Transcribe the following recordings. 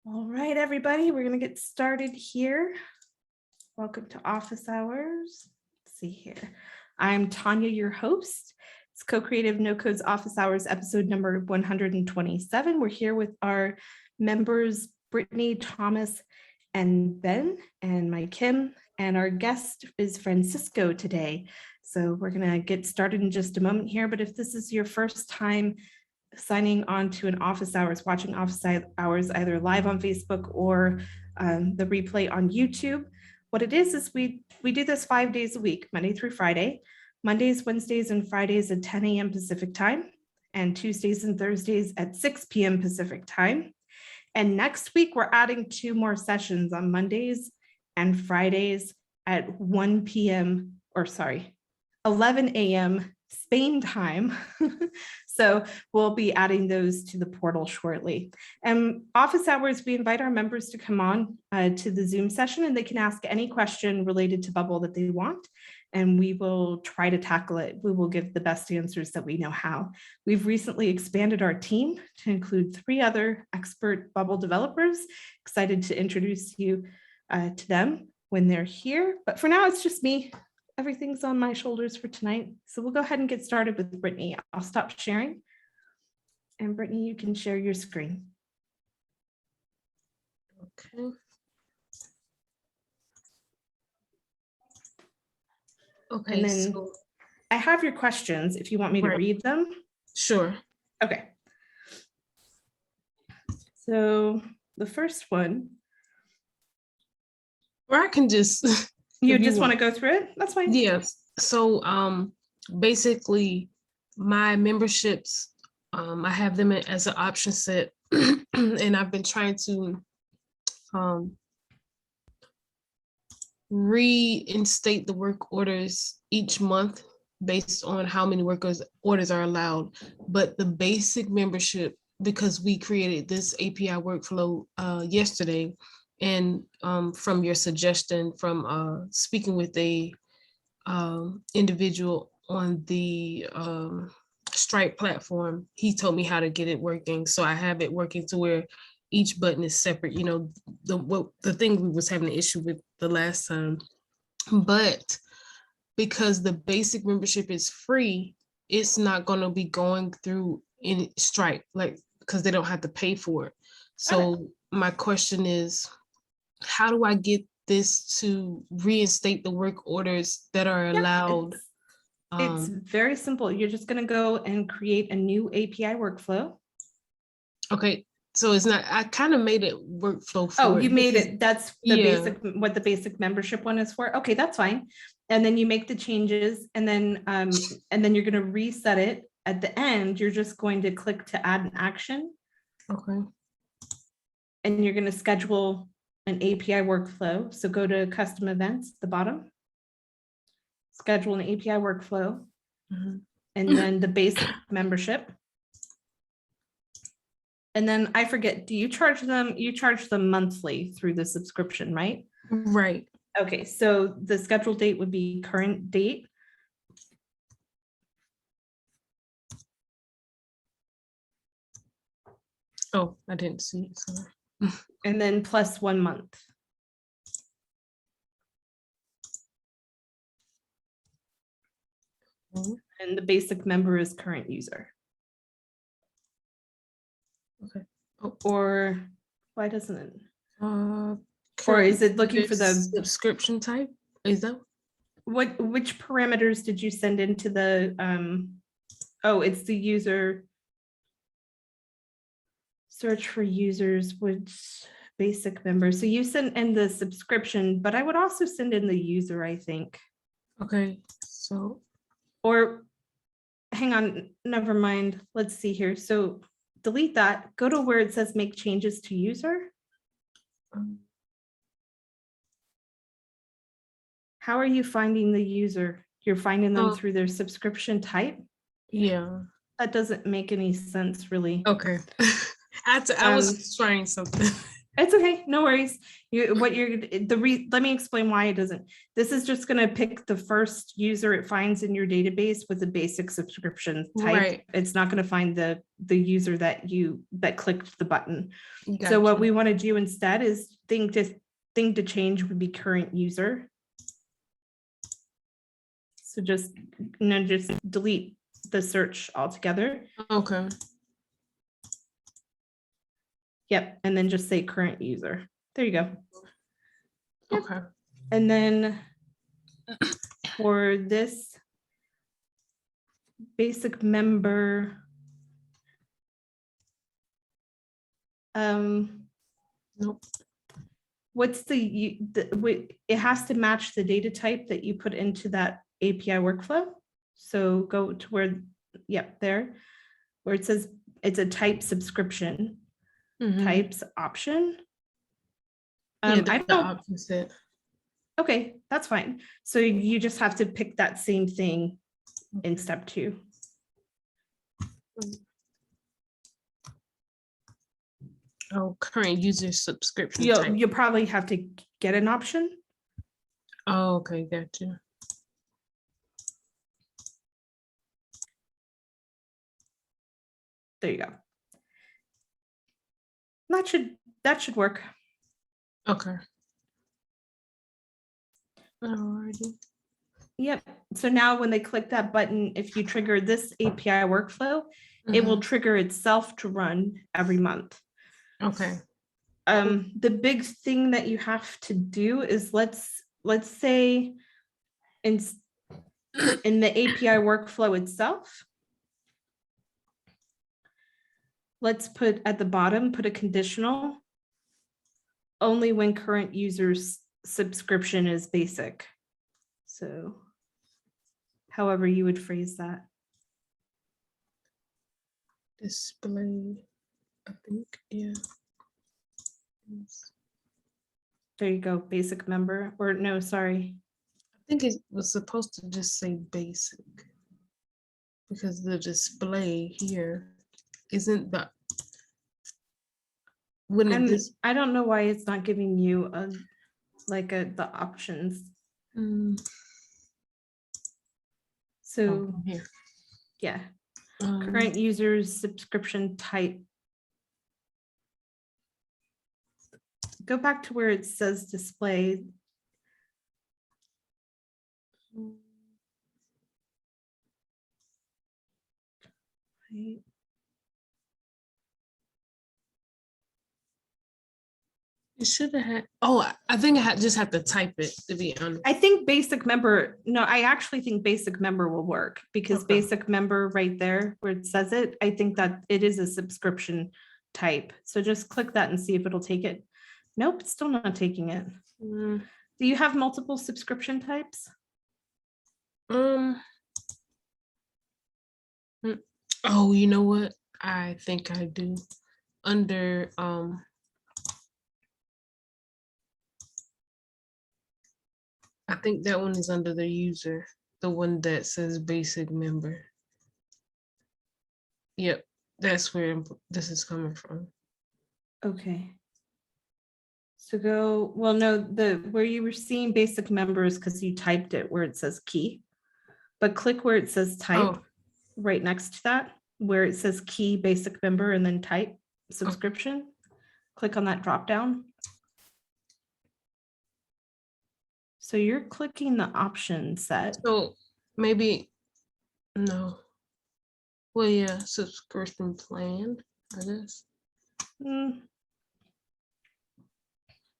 All right, everybody, we're going to get started here. Welcome to Office Hours. Let's see here. I'm Tonya, your host. It's CoCreative NoCode's Office Hours episode number 127. We're here with our members, Brittany, Thomas, and Ben, and my Kim, and our guest is Francisco today. So we're going to get started in just a moment here, but if this is your first time signing on to an Office Hours, watching Office Hours either live on Facebook or the replay on YouTube. What it is we do this 5 days a week, Monday through Friday, Mondays, Wednesdays, and Fridays at 10 a.m. Pacific time, and Tuesdays and Thursdays at 6 p.m. Pacific time. And next week, we're adding 2 more sessions on Mondays and Fridays at 1 p.m. or sorry, 11 a.m. Spain time. So we'll be adding those to the portal shortly. And Office Hours, we invite our members to come on to the Zoom session, and they can ask any question related to Bubble that they want, and we will try to tackle it. We will give the best answers that we know how. We've recently expanded our team to include 3 other expert Bubble developers. Excited to introduce you to them when they're here, but for now it's just me. Everything's on my shoulders for tonight. So we'll go ahead and get started with Brittany. I'll stop sharing. And Brittany, you can share your screen. Okay. Okay. And then so I have your questions if you want me to read them. Sure. Okay. So the first one. Or I can just You just want to go through it? That's fine. Yes. So basically my memberships, I have them as an option set and I've been trying to reinstate the work orders each month based on how many orders are allowed. But the basic membership, because we created this API workflow yesterday, and from your suggestion from speaking with a individual on the Stripe platform, he told me how to get it working. So I have it working to where each button is separate. You know, the thing we was having an issue with the last time, but because the basic membership is free, it's not going to be going through in Stripe, like, because they don't have to pay for it. So my question is, how do I get this to reinstate the work orders that are allowed? It's very simple. You're just going to go and create a new API workflow. Okay, so it's not, I kind of made it workflow for you made it. That's the basic, what the basic membership one is for. Okay, that's fine. And then you make the changes, and then you're going to reset it. At the end, you're just going to click to add an action. Okay. And you're going to schedule an API workflow. So go to custom events at the bottom, schedule an API workflow, and then the basic membership. And then I forget, do you charge them? You charge them monthly through the subscription, right? Right. Okay, so the scheduled date would be current date. Oh, I didn't see it. Sorry. And then plus 1 month. And the basic member is current user. Okay. Or why doesn't it? Or is it looking for the subscription type? Is that which parameters did you send into the it's the user search for users, which basic members. So you send in the subscription, but I would also send in the user, I think. Okay, so or hang on, never mind. Let's see here. So delete that, go to where it says make changes to user. How are you finding the user? You're finding them through their subscription type? Yeah. That doesn't make any sense, really. Okay. I was trying something. It's okay, no worries. Let me explain why it doesn't. This is just gonna pick the first user it finds in your database with a basic subscription type. Right. It's not gonna find the user that clicked the button. Gotcha. So what we want to do instead is thing to change would be current user. So just delete the search altogether. Okay. Yep, and then just say current user. There you go. Yep. Okay. And then for this basic member, Nope. what's it has to match the data type that you put into that API workflow. So go to where, yep, there, where it says it's a type subscription. Types option. Yeah, I the don't. option set. Okay, that's fine. So you just have to pick that same thing in step 2. Oh, current user subscription type. You probably have to get an option. Oh, okay, gotcha. There you go. That should work. Okay. Alrighty. Yep. So now when they click that button, if you trigger this API workflow, it will trigger itself to run every month. Okay. The big thing that you have to do is let's say in the API workflow itself, let's put at the bottom, put a conditional only when current user's subscription is basic. So however you would phrase that. Display, I think, yeah. There you go, basic member, or no, sorry. I think it was supposed to just say basic because the display here isn't the. I don't know why it's not giving you the options. So here. Yeah, current users subscription type. Go back to where it says display. Right. It should have had. Oh, I think I just have to type it, to be honest. I think basic member. No, I actually think basic member will work because basic member right there where it says it, I think that it is a subscription type. So just click that and see if it'll take it. Nope, it's still not taking it. Do you have multiple subscription types? Oh, you know what? I think I do. Under I think that one is under the user, the one that says basic member. Yep, that's where this is coming from. Okay. So go, well, no, where you were seeing basic members because you typed it where it says key, but click where it says type right next to that, where it says key basic member and then type subscription. Click on that drop down. So you're clicking the option set. So maybe, no. Well, yeah, subscription plan, I guess.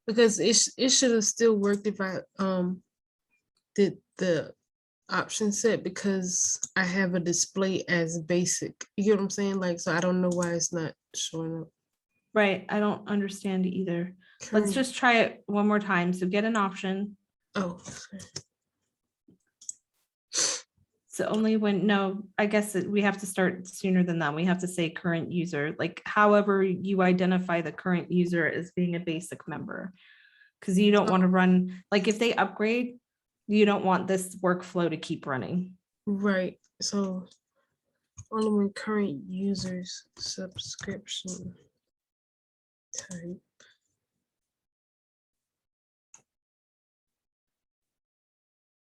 Because it should have still worked if I did the option set because I have a display as basic. You get what I'm saying? Like, so I don't know why it's not showing up. Right, I don't understand either. Let's just try it one more time. So get an option. Oh, okay. So only when, no, I guess we have to start sooner than that. We have to say current user, like however you identify the current user as being a basic member. Because you don't want to run, like if they upgrade, you don't want this workflow to keep running. Right, so only when current users subscription type.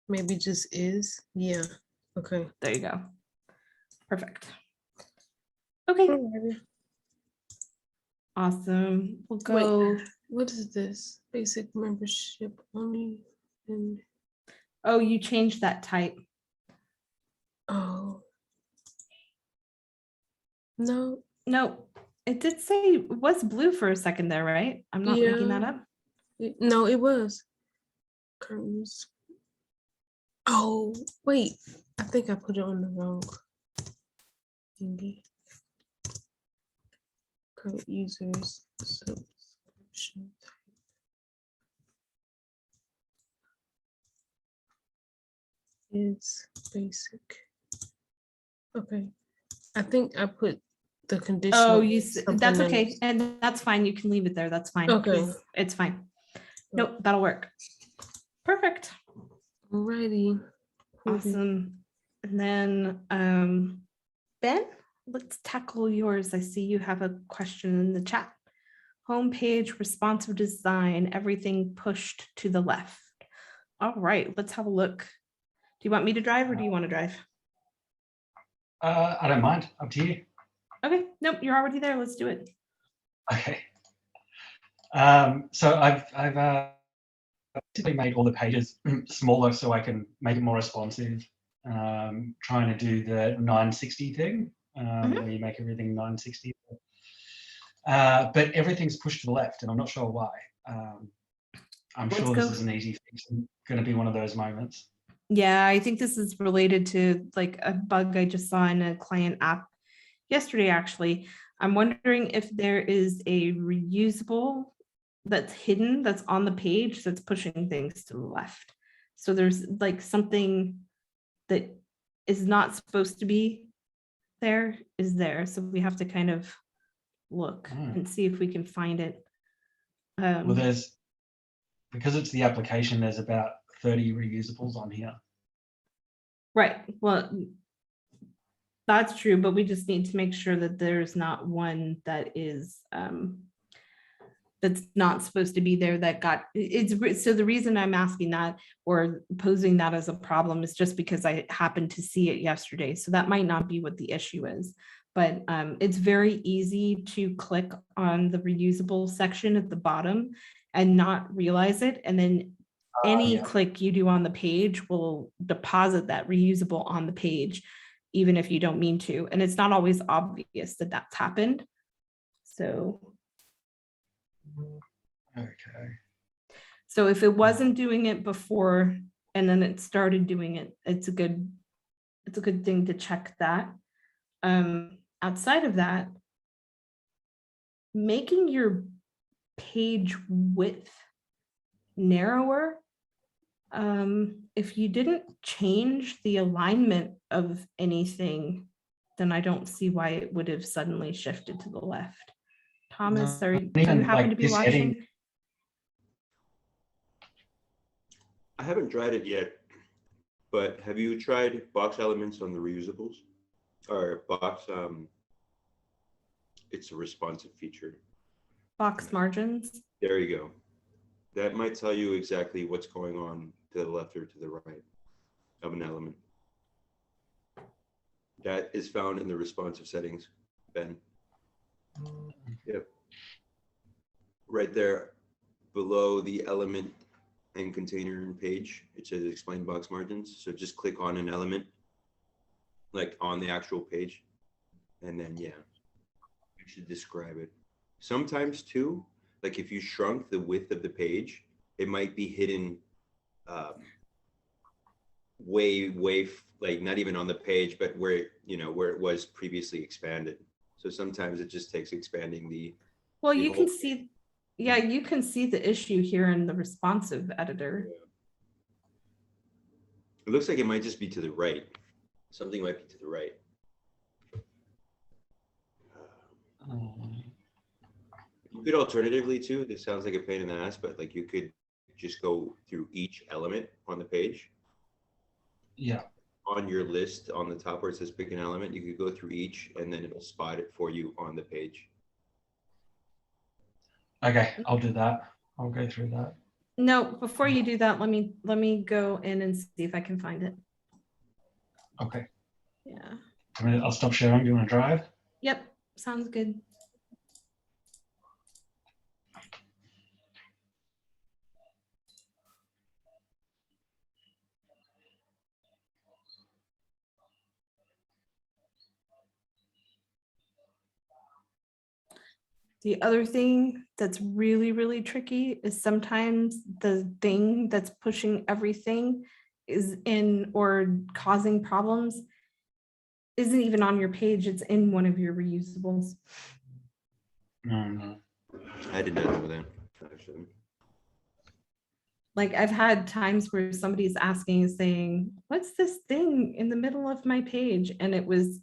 Maybe just is. Yeah. Okay. There you go. Perfect. Okay, Alrighty. awesome. We'll Wait. go. What is this? Basic membership only. And Oh, you changed that type. oh. No. No, it did say it was blue for a second there, right? I'm not making that Yeah. up. No, it was. Curtains. Oh, wait. I think I put it on the wrong thingy. Current users subscription type. Is basic. Okay. I think I put the conditional. Oh, that's okay. else. And that's fine. You can leave it there. That's fine. Okay. 'Cause it's fine. Nope, that'll work. Perfect. Alrighty. Awesome. And then Ben, let's tackle yours. I see you have a question in the chat. Homepage, responsive design, everything pushed to the left. All right, let's have a look. Do you want me to drive or do you want to drive? I don't mind. Up to you. Okay, nope, you're already there. Let's do it. Okay. So I've basically made all the pages smaller so I can make it more responsive. Trying to do the 960 thing, where you make everything 960. But everything's pushed to the left, and I'm not sure why. I'm sure this is an easy fix. It's going to be one of those moments. Yeah, I think this is related to like a bug I just saw in a client app yesterday, actually. I'm wondering if there is a reusable that's hidden, that's on the page, that's pushing things to the left. So there's like something that is not supposed to be there is there. So we have to kind of look and see if we can find it. Well, because it's the application, there's about 30 reusables on here. Right. Well, that's true, but we just need to make sure that there's not one that is that's not supposed to be there that got it's. So the reason I'm asking that or posing that as a problem is just because I happened to see it yesterday. So that might not be what the issue is, but it's very easy to click on the reusable section at the bottom and not realize it. And then any click you do on the page will deposit that reusable on the page, even if you don't mean to. And it's not always obvious that that's happened. So. Okay. So if it wasn't doing it before and then it started doing it, it's a good thing to check that. Outside of that, making your page width narrower. If you didn't change the alignment of anything, then I don't see why it would have suddenly shifted to the left. Thomas, do you happen to be watching? I haven't tried it yet, but have you tried box elements on the reusables? Or box, it's a responsive feature. Box margins? There you go. That might tell you exactly what's going on to the left or to the right of an element. That is found in the responsive settings, Ben. Yep. Right there below the element and container page, it says explain box margins. So just click on an element, like on the actual page, and then you should describe it. Sometimes too, like if you shrunk the width of the page, it might be hidden way like not even on the page, but where it was previously expanded. So sometimes it just takes expanding the. Well, you can see. Yeah, you can see the issue here in the responsive editor. It looks like it might just be to the right. Something might be to the right. You could alternatively too, this sounds like a pain in the ass, but like you could just go through each element on the page. Yeah. On your list on the top where it says pick an element, you could go through each and then it'll spot it for you on the page. Okay, I'll do that. I'll go through that. No, before you do that, let me go in and see if I can find it. Okay. Yeah. I'll stop sharing. Do you want to drive? Yep. Sounds good. The other thing that's really, really tricky is sometimes the thing that's pushing everything is in or causing problems isn't even on your page, it's in one of your reusables. No. I did not know that, actually. Like I've had times where somebody's asking, saying, what's this thing in the middle of my page? And it was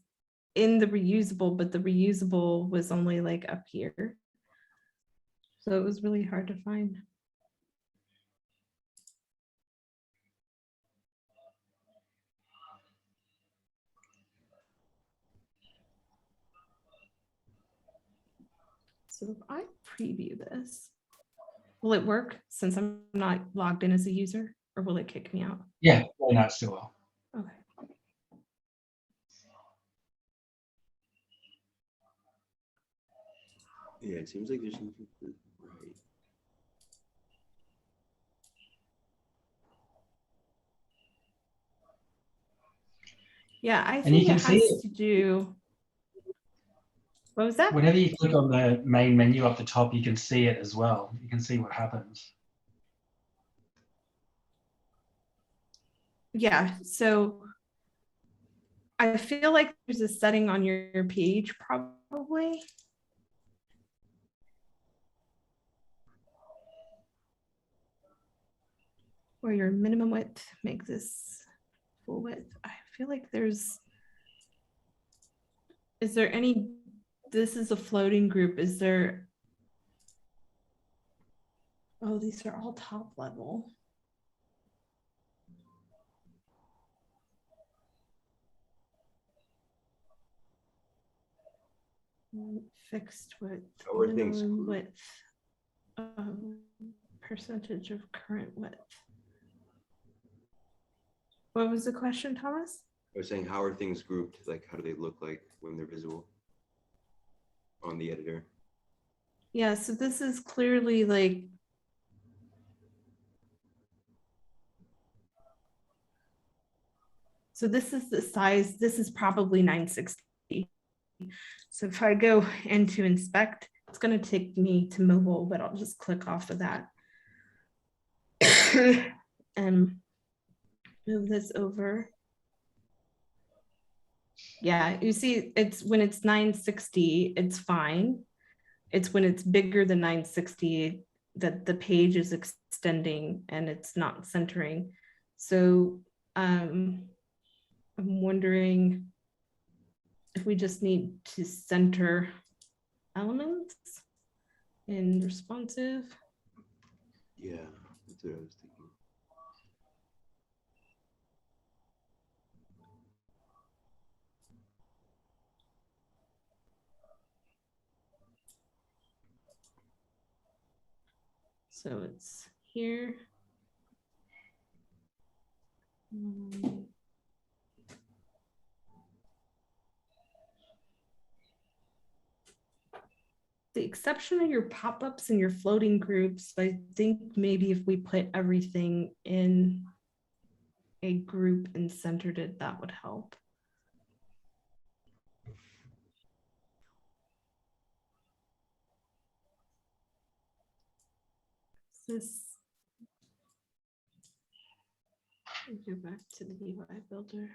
in the reusable, but the reusable was only like up here. So it was really hard to find. So if I preview this, will it work since I'm not logged in as a user, or will it kick me out? Yeah, no, it still will. Okay. Yeah, it seems like there's something right. Yeah, I And you think can it see has it. to do. What was that? Whenever you click on the main menu up the top, you can see it as well. You can see what happens. Yeah, so I feel like there's a setting on your page probably. Where your minimum width makes this full width. I feel like is there any, this is a floating group. Is there, oh, these are all top level. Fixed width, How are things minimum grouped? width, percentage of current width. What was the question, Thomas? I was saying, how are things grouped? Like, how do they look like when they're visible on the editor? Yeah, so this is clearly like, so this is the size, this is probably 960. So if I go into inspect, it's going to take me to mobile, but I'll just click off of that and move this over. Yeah, you see, it's when it's 960, it's fine. It's when it's bigger than 960 that the page is extending and it's not centering. So I'm wondering if we just need to center elements in responsive. Yeah, that's what I was thinking. So it's here. The exception of your pop-ups and your floating groups, I think maybe if we put everything in a group and centered it, that would help. This, go back to the UI builder.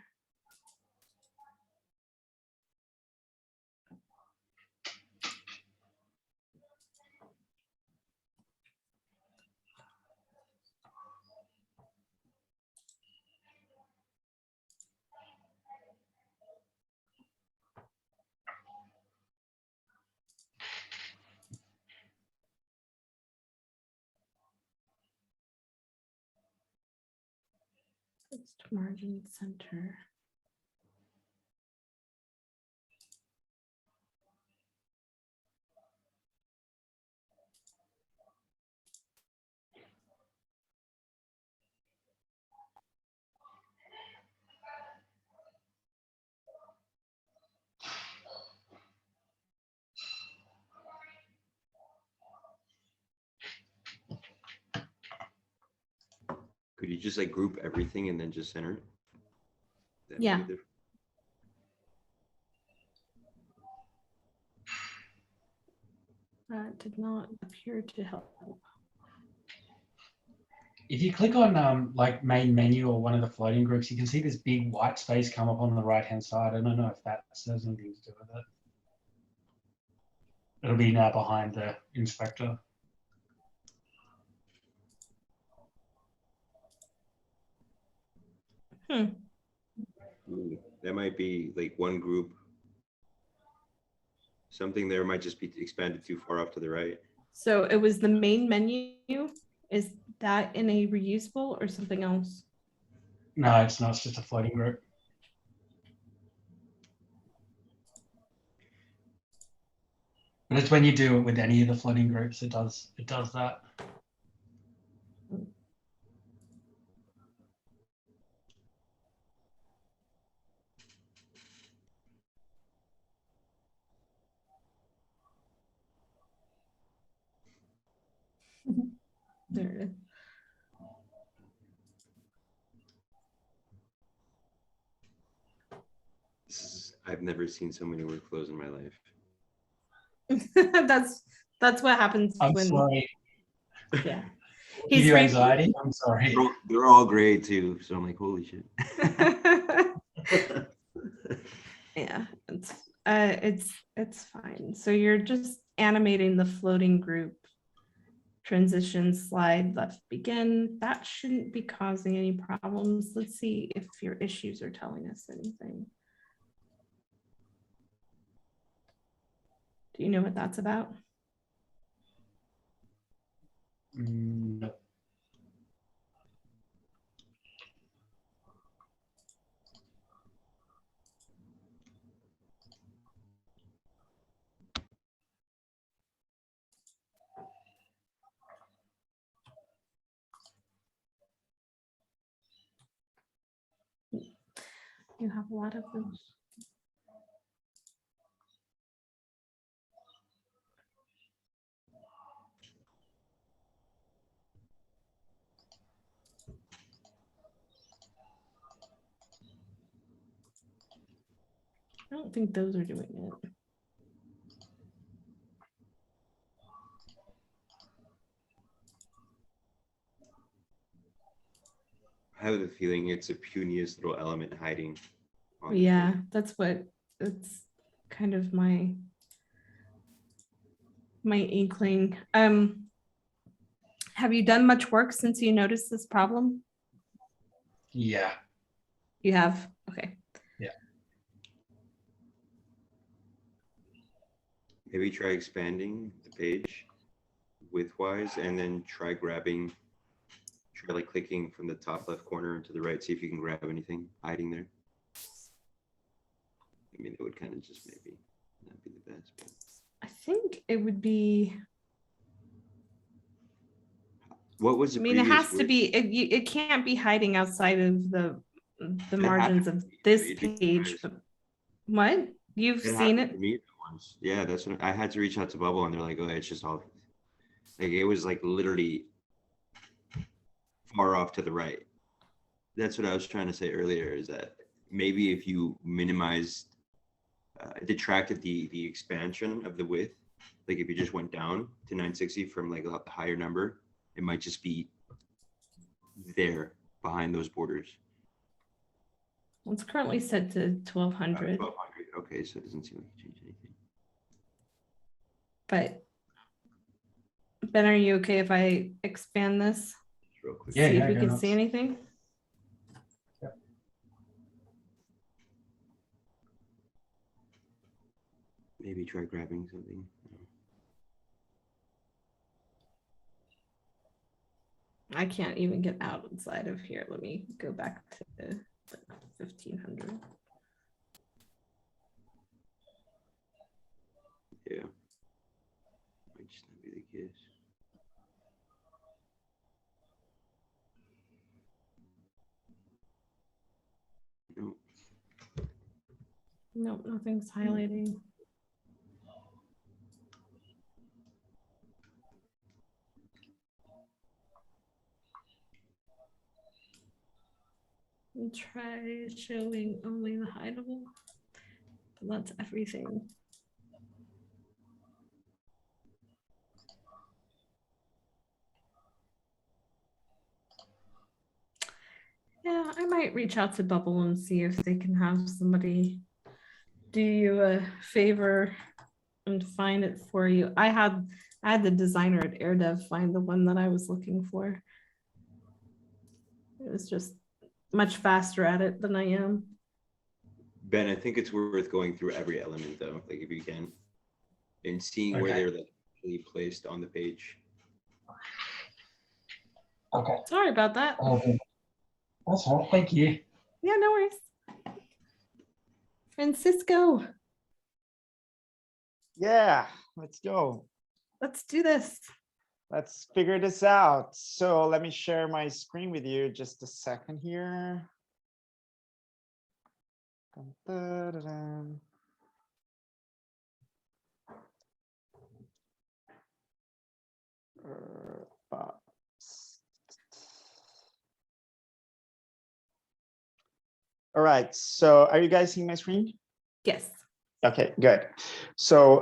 Text margin center. Could you just like group everything and then just center it? That Yeah. make a difference? That did not appear to help. If you click on like main menu or one of the floating groups, you can see this big white space come up on the right-hand side. I don't know if that has anything to do with it. It'll be now behind the inspector. Ooh, that might be like one group. Something there might just be expanded too far off to the right. So it was the main menu. Is that in a reusable or something else? No, it's not. It's just a floating group. But it's when you do it with any of the floating groups, it does that. There it I've never seen so many workflows in my life. is. That's what happens I'm when. sorry. Yeah. Give you anxiety? I'm sorry. They're all gray too, so I'm like, holy shit. Yeah, it's fine. So you're just animating the floating group transition slide left begin. That shouldn't be causing any problems. Let's see if your issues are telling us anything. Do you know what that's about? No. You have a lot of those. I don't think those are doing it. I have a feeling it's a puniest little element hiding. on the Yeah, screen. it's kind of my inkling. Have you done much work since you noticed this problem? Yeah. You have? Okay. Yeah. Maybe try expanding the page widthwise and then try like clicking from the top left corner to the right, see if you can grab anything hiding there. I mean, it would kind of just maybe not be the best. But I think it would be. what was I the mean, it previous has to width? be. It can't be hiding outside of the It margins happened of to me. this It did page. twice. But what? You've It seen happened it? to me once. Yeah, that's what I had to reach out to Bubble, and they're like, "Oh, it's just all like it was like literally far off to the right." That's what I was trying to say earlier. Is that maybe if you minimized, detracted the expansion of the width, like if you just went down to 960 from like a higher number, it might just be there behind those borders. Well, it's currently set to 1200, 1200. Okay, so it doesn't seem like you changed anything. but Ben, are you okay if I expand this? Just real quick. Yeah, See if yeah, we go can nuts. see anything? Maybe try grabbing something. I can't even get outside of here. Let me go back to 1500. Yeah. Might just not be the case. No. Nope, nothing's highlighting. We'll try showing only the hideable. But that's everything. Yeah, I might reach out to Bubble and see if they can have somebody do you a favor and find it for you. I had the designer at AirDev find the one that I was looking for. It was just much faster at it than I am. Ben, I think it's worth going through every element though, like if you can, and seeing where Okay. they're like actually placed on the page. Okay. Sorry about that. That's all right. Thank you. Yeah, no worries. Francisco, Yeah, let's go. let's do this. Let's figure this out. So let me share my screen with you just a second here. Dun, dun, dun, dun. All right, so are you guys seeing my screen? Yes. Okay, good. So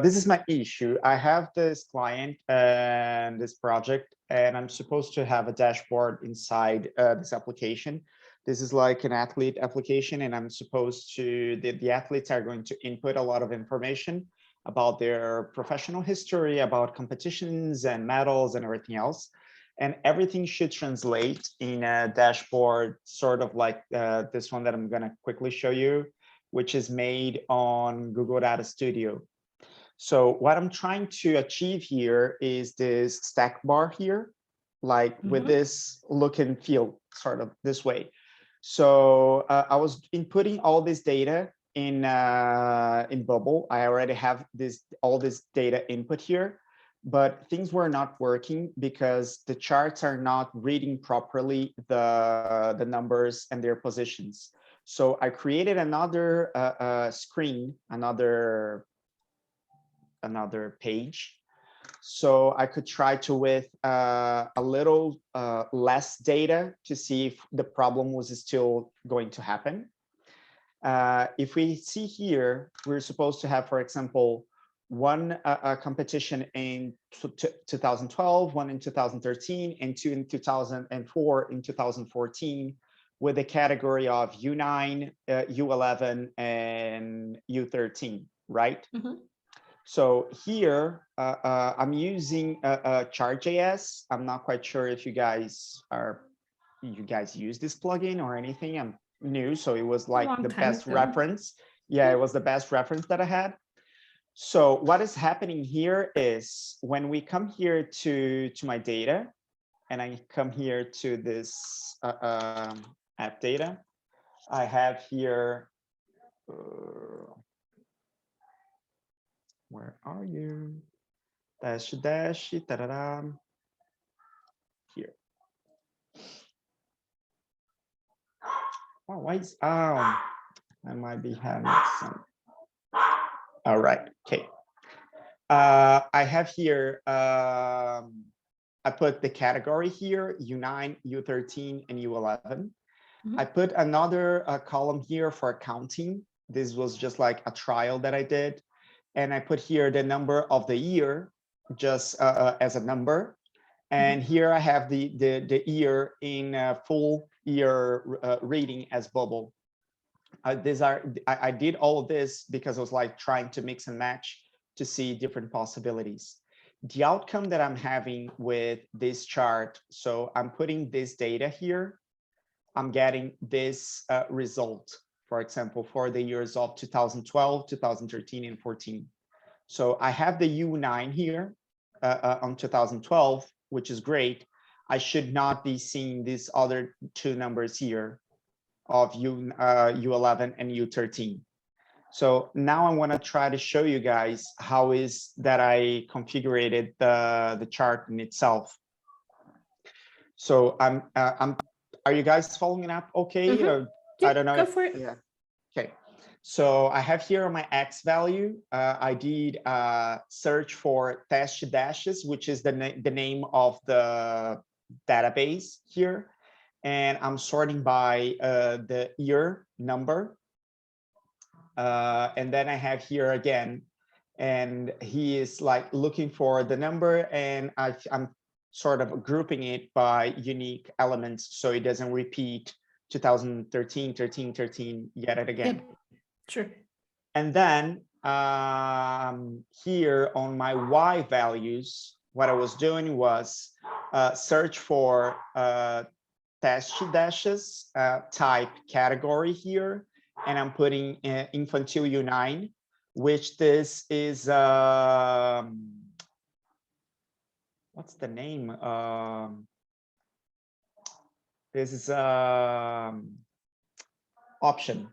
this is my issue. I have this client and this project, and I'm supposed to have a dashboard inside this application. This is like an athlete application, and I'm supposed to, the athletes are going to input a lot of information about their professional history, about competitions and medals and everything else. And everything should translate in a dashboard, sort of like this one that I'm going to quickly show you, which is made on Google Data Studio. So what I'm trying to achieve here is this stack bar here, like with this look and feel, sort of this way. So I was inputting all this data in Bubble. I already have all this data input here, but things were not working because the charts are not reading properly the numbers and their positions. So I created another screen, another page, so I could try to with a little less data to see if the problem was still going to happen. If we see here, we're supposed to have, for example, one competition in 2012, one in 2013, and two in 2004, in 2014, with a category of U9, U11, and U13, right? So here, I'm using Chart.js. I'm not quite sure if you guys use this plugin or anything. I'm new, so it was like the best reference. Yeah, it was the best reference that I had. So what is happening here is when we come here to my data, and I come here to this app data, I have here, where are you? Dash, da-da-da, here. Oh, why is, I might be having some. All right, okay. I have here, I put the category here, U9, U13, and U11. I put another column here for accounting. This was just like a trial that I did. And I put here the number of the year, just as a number. And here I have the year in full year reading as bubble. I did all of this because I was like trying to mix and match to see different possibilities. The outcome that I'm having with this chart, so I'm putting this data here, I'm getting this result, for example, for the years of 2012, 2013, and 14. So I have the U9 here on 2012, which is great. I should not be seeing these other two numbers here of U11 and U13. So now I want to try to show you guys how is that I configured the chart in itself. So are you guys following up okay? Or, Yeah, I don't know. Go for it. Yeah. Okay. So I have here my X value. I did search for test dashes, which is the name of the database here. and I'm sorting by the year number. And then I have here again, and he is like looking for the number, and I'm sort of grouping it by unique elements so it doesn't repeat 2013, 13, 13 yet and again. Yep. Sure. And then here on my Y values, what I was doing was search for dashes type category here, and I'm putting infantile U9, which this is what's the name? This is option,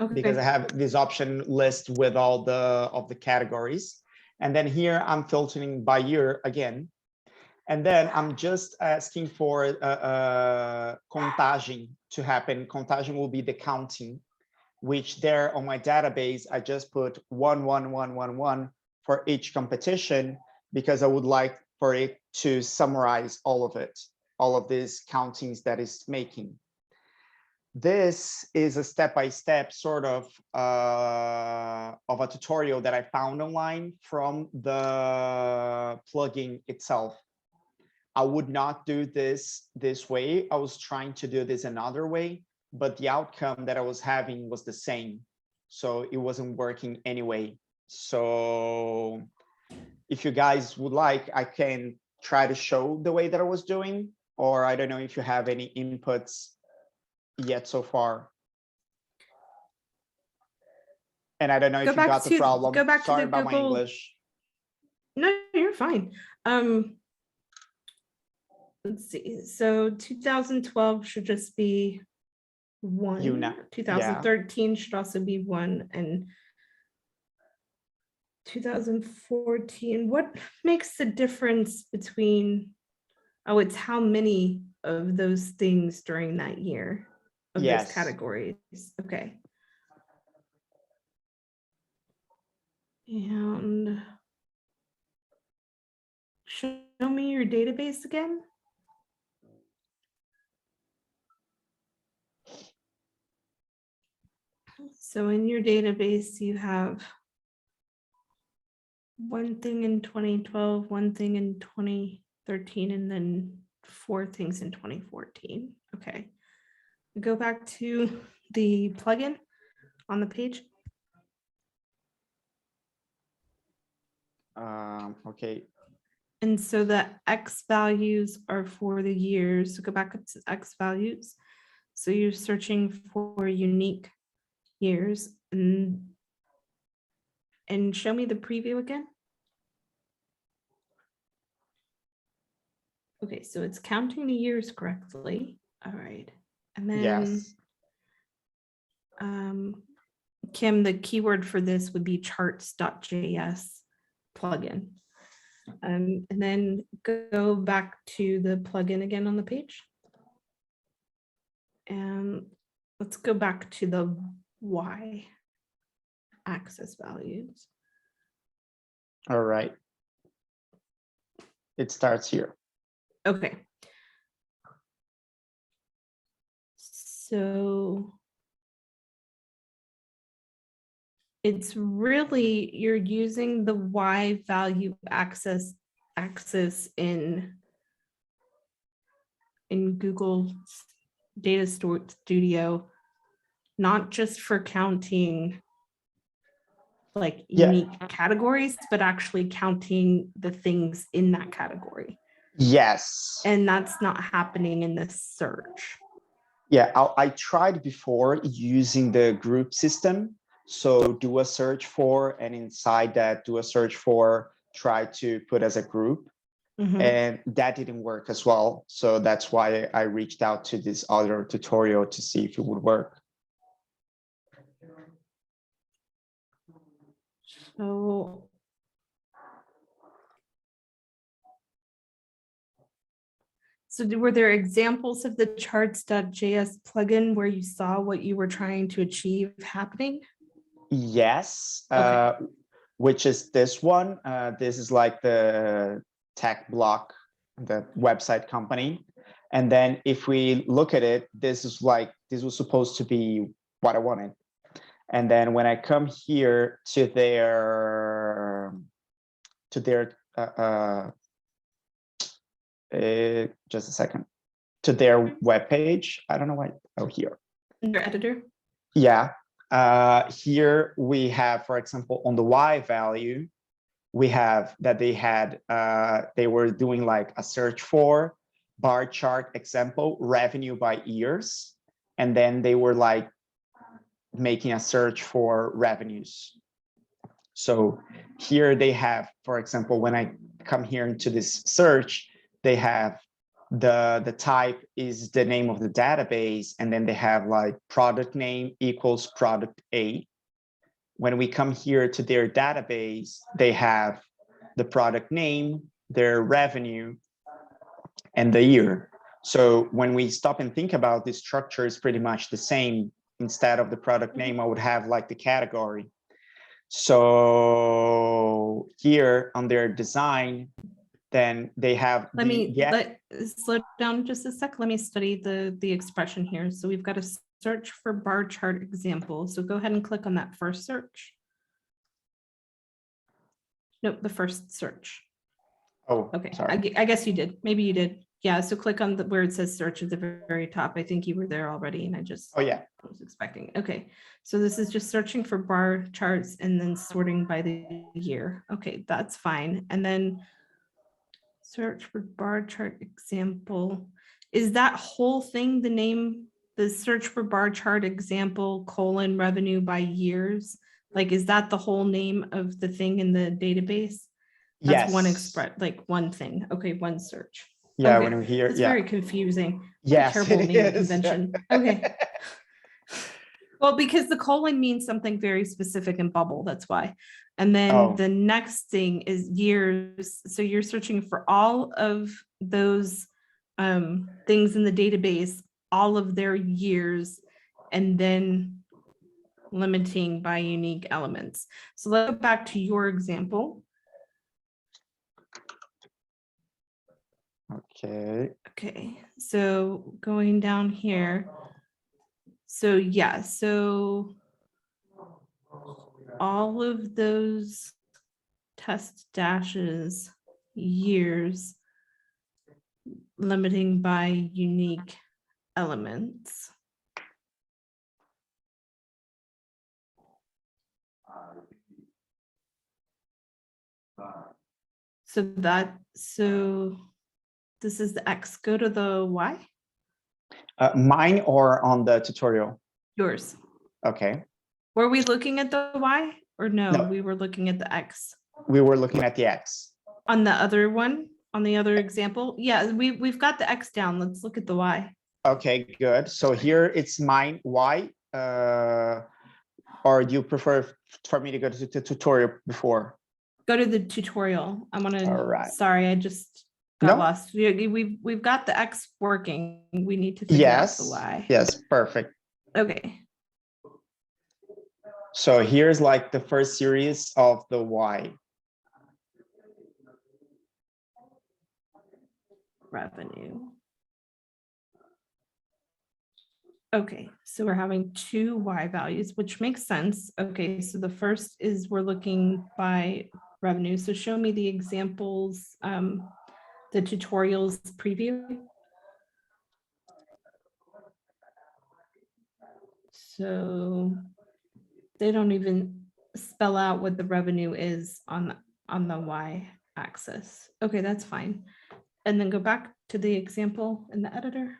Okay. because I have this option list with all the categories. And then here I'm filtering by year again. And then I'm just asking for contagem to happen. Contagem will be the counting, which there on my database, I just put 1, 1, 1, 1, 1 for each competition, because I would like for it to summarize all of it, all of these countings that it's making. This is a step-by-step sort of a tutorial that I found online from the plugin itself. I would not do this way. I was trying to do this another way, but the outcome that I was having was the same. So it wasn't working anyway. So if you guys would like, I can try to show the way that I was doing, or I don't know if you have any inputs yet so far. And I don't know if you got the problem. Go back Sorry to the about my Google. English. No, you're fine. Let's see. So 2012 should just be 1. 2013 should also be 1, and 2014. What makes the difference between? Oh, it's how many of those things during that year of those categories. Okay. And show me your database again. So in your database, you have one thing in 2012, one thing in 2013, and then 4 things in 2014. Okay. Go back to the plugin on the page. Okay. And so the X values are for the years. So go back up to X values. So you're searching for unique years, and show me the preview again. Okay, so it's counting the years correctly. All right. And then Kim, the keyword for this would be Charts.js plugin. And then go back to the plugin again on the page. And let's go back to the Y axis values. All right. It starts here. Okay. So it's really, you're using the Y value axis in Google Data Studio, not just for counting like unique categories, but actually counting the things in that category. Yes. And that's not happening in this search. Yeah, I tried before using the group system. So do a search for, and inside that do a search for, try to put as a group. And that didn't work as well. So that's why I reached out to this other tutorial to see if it would work. So were there examples of the Charts.js plugin where you saw what you were trying to achieve happening? Yes, Okay. which is this one. This is like the tech block, the website company. And then if we look at it, this was supposed to be what I wanted. And then when I come here to their just a second, to their web page, I don't know why. Oh, here. Your editor. Yeah. Here we have, for example, on the Y value, we have that they were doing like a search for bar chart example revenue by years, and then they were like making a search for revenues. So here they have, for example, when I come here into this search, they have the type is the name of the database, and then they have like product name equals product A. When we come here to their database, they have the product name, their revenue, and the year. So when we stop and think about this structure is pretty much the same. Instead of the product name, I would have like the category. So here on their design, then they have slow down just a sec. Let me study the expression here. So we've got a search for bar chart example. So go ahead and click on that first search. Nope, the first search. Oh, okay. Sorry. I guess you did. Maybe you did. Yeah. So click on where it says search at the very top. I think you were there already, and I just was expecting. Okay. So this is just searching for bar charts and then sorting by the year. Okay, that's fine. And then search for bar chart example. Is that whole thing the name? The search for bar chart example : revenue by years? Like, is that the whole name of the thing in the database? That's one one thing. Okay, one search. Yeah, okay. when we hear, it's very confusing. Yes, terrible it naming is. convention. Okay. Well, because the colon means something very specific in bubble, that's why. And then the next thing is years. So you're searching for all of those things in the database, all of their years, and then limiting by unique elements. So let's go back to your example. Okay, so going down here. So yeah, so all of those test dashes, years, limiting by unique elements. So this is the X. Go to the Y. Mine or on the tutorial? Yours. Okay. Were we looking at the Y or no? No. We were looking at the X. We were looking at the X. On the other one, on the other example? Yeah, we've got the X down. Let's look at the Y. Okay, good. So here it's mine Y. Or do you prefer for me to go to the tutorial before? Go to the tutorial. I'm gonna. All right. Sorry, I just got lost. We've got the X working. We need to figure out the Y. Yes, perfect. Okay. So here's like the first series of the Y. Revenue. Okay, so we're having two Y values, which makes sense. Okay, so the first is we're looking by revenue. So show me the examples, the tutorials preview. So they don't even spell out what the revenue is on the Y axis. Okay, that's fine. And then go back to the example in the editor.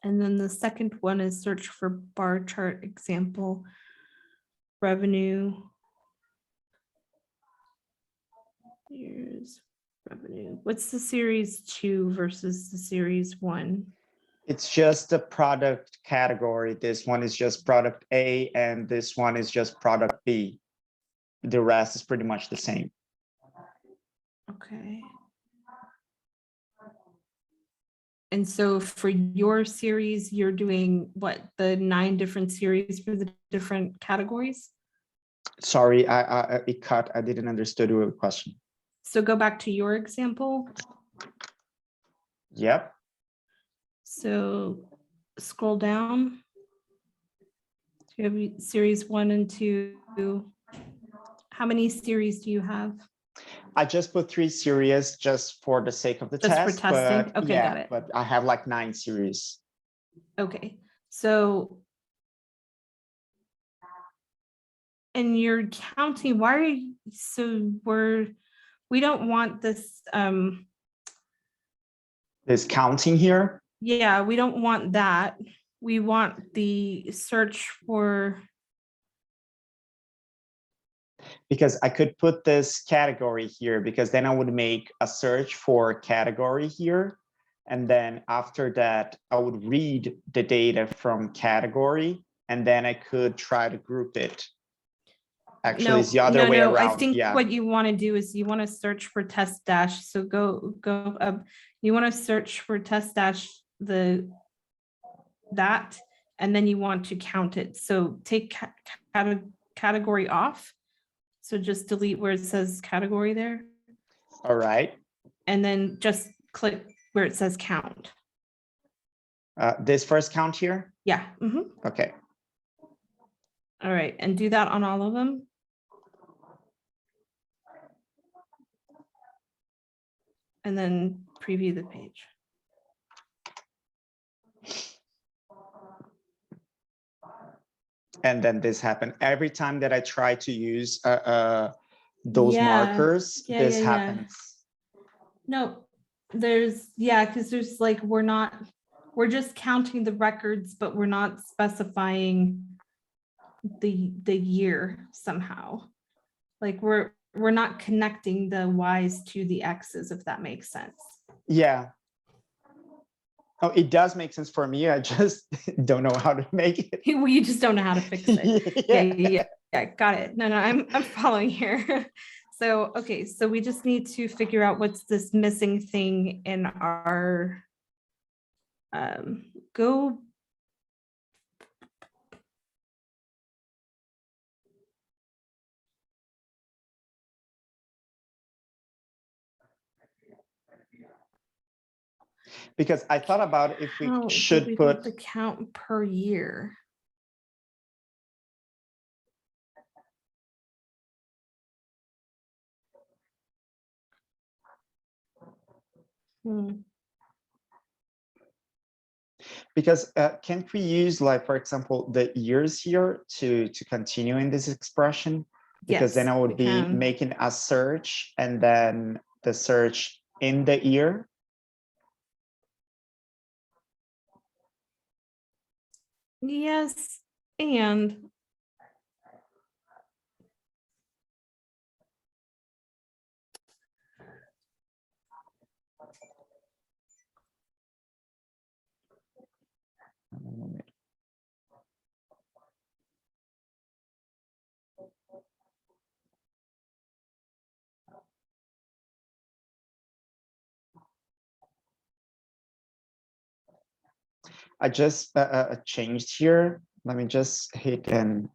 And then the second one is search for bar chart example, revenue, years, revenue. What's the series 2 versus the series 1? It's just the product category. This one is just product A, and this one is just product B. The rest is pretty much the same. Okay. And so for your series, you're doing what, the 9 different series for the different categories? Sorry, it cut. I didn't understand your question. So go back to your example. Yep. So scroll down. You have series 1 and 2. How many series do you have? I just put 3 series just for the sake of the Just for test, testing? but Okay, yeah, got it. but I have like 9 series. Okay, so and you're counting, why are you, so we don't want this, This counting here, yeah, we don't want that. We want the search for, because I could put this category here, because then I would make a search for category here. And then after that, I would read the data from category, and then I could try to group it. Actually, it's the other way around. I think Yeah. what you want to do is you want to search for test dash. So go up. You want to search for test dash that, and then you want to count it. So take category off. So just delete where it says category there, All right. and then just click where it says count. This first count here. Yeah. Mhm. Okay. All right, and do that on all of them. And then preview the page. And then this happened every time that I try to use those Yeah, markers. yeah, This yeah, yeah. happens. No, there's, yeah, because there's like, we're just counting the records, but we're not specifying the year somehow. Like we're not connecting the Y's to the X's, if that makes sense. Yeah. Oh, it does make sense for me. I just don't know how to make it. Well, you just don't know how to fix it. Yeah, got it. No, I'm following here. So, okay, so we just need to figure out what's this missing thing in our go. Because I thought about if we How do should we put the count per year. because can't we use, like, for example, the years here to continue in this expression? Because then I would be making a search and then the search in the year. Yes, and I just changed here. Let me just hit and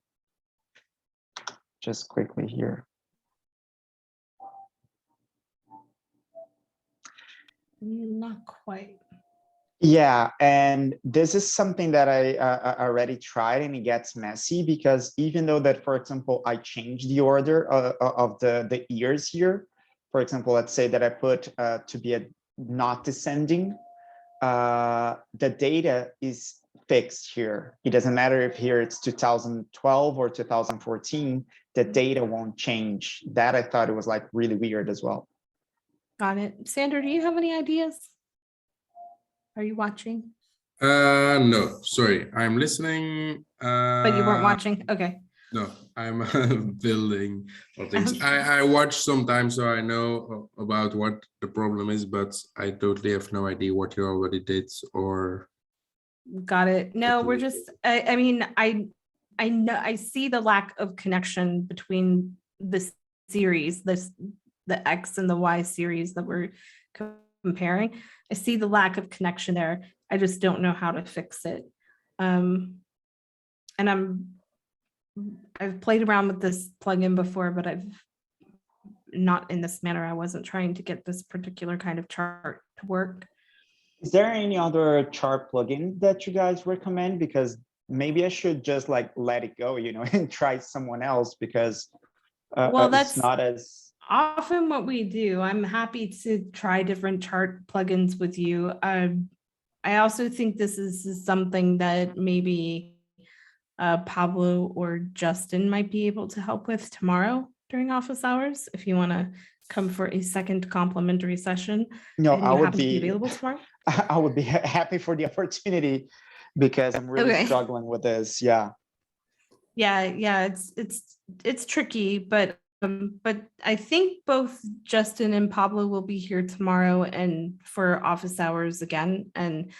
just quickly here. not quite. Yeah, and this is something that I already tried, and it gets messy because even though that, for example, I changed the order of the years here, for example, let's say that I put to be a not descending, the data is fixed here. It doesn't matter if here it's 2012 or 2014, the data won't change. That I thought it was like really weird as well. Got it. Sandra, do you have any ideas? Are you watching? No, sorry, I'm listening. But you weren't watching? Okay. No, I'm building or things. I watch sometimes, so I know about what the problem is, but I totally have no idea what you already did or. Got it. No, we're just, I mean, I know, I see the lack of connection between the series, the X and the Y series that we're comparing. I see the lack of connection there. I just don't know how to fix it. And I've played around with this plugin before, but I've not in this manner. I wasn't trying to get this particular kind of chart to work. Is there any other chart plugin that you guys recommend? Because maybe I should just like let it go, you know, and try someone else because Well, it's that's not as. often what we do. I'm happy to try different chart plugins with you. I also think this is something that maybe Pablo or Justin might be able to help with tomorrow during office hours, if you want to come for a second complimentary session. No, and I you would happen to be available tomorrow. I would be happy for the opportunity because I'm really Okay. struggling with this. Yeah. Yeah, it's tricky, but I think both Justin and Pablo will be here tomorrow and for office hours again, and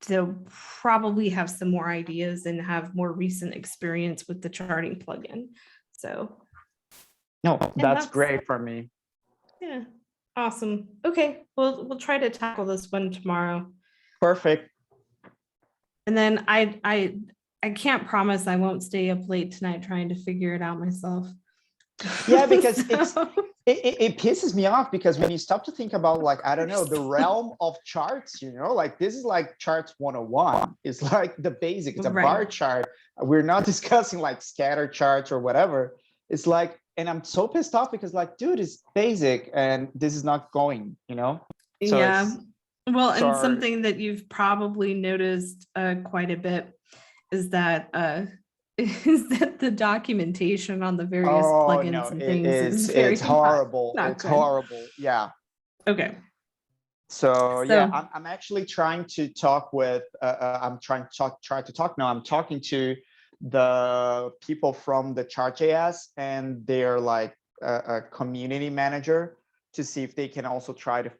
they'll probably have some more ideas and have more recent experience with the charting plugin. So No, And that's that's- great for me. yeah, awesome. Okay, we'll try to tackle this one tomorrow. Perfect. And then I can't promise I won't stay up late tonight trying to figure it out myself. Yeah, because it's So- it pisses me off because when you stop to think about like, I don't know, the realm of charts, you know, like this is like charts 101. It's like the basic, it's a bar Right. chart. We're not discussing like scatter charts or whatever. It's like, and I'm so pissed off because like, dude, it's basic and this is not going, you know? So Yeah. it's- Well, and sorry. something that you've probably noticed quite a bit is that is that the documentation on the various Oh plugins no, and things is very it's horrible. not It's good. horrible. Yeah. Okay. So yeah, So- I'm actually trying to talk with. I'm trying to talk now. I'm talking to the people from the Chart.js and they're like a community manager to see if they can also try to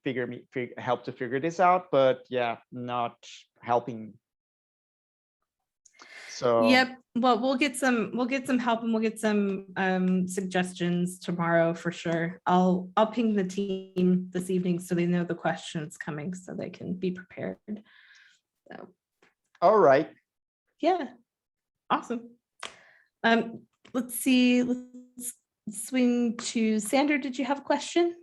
help to figure this out. But yeah, not helping. So Yep. Well, we'll get some help and we'll get some suggestions tomorrow for sure. I'll ping the team this evening so they know the questions coming so they can be prepared. So all right. yeah. Awesome. Let's see. Let's swing to Sander. Did you have a question?